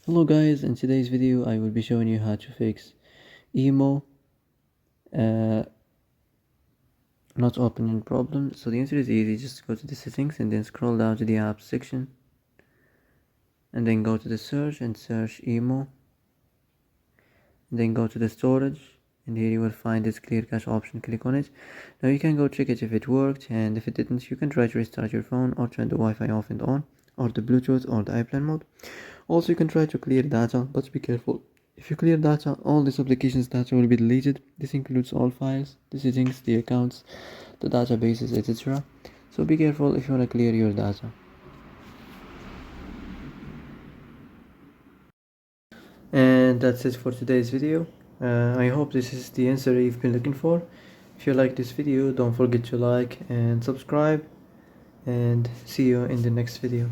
Hello guys, in today's video I will be showing you how to fix emo not opening problem. So the answer is easy. Just go to the settings and then scroll down to the apps section and then go to the search and search emo and then go to the storage, and here you will find this clear cache option. Click on it. Now you can go check it if it worked, and if it didn't you can try to restart your phone or turn the Wi-Fi off and on, or the Bluetooth or the airplane mode. Also you can try to clear data, but be careful. If you clear data, all this application's data will be deleted. This includes all files, the settings, the accounts, the databases, etc. So be careful if you want to clear your data. And that's it for today's video. I hope this is the answer you've been looking for. If you like this video, don't forget to like and subscribe, and see you in the next video.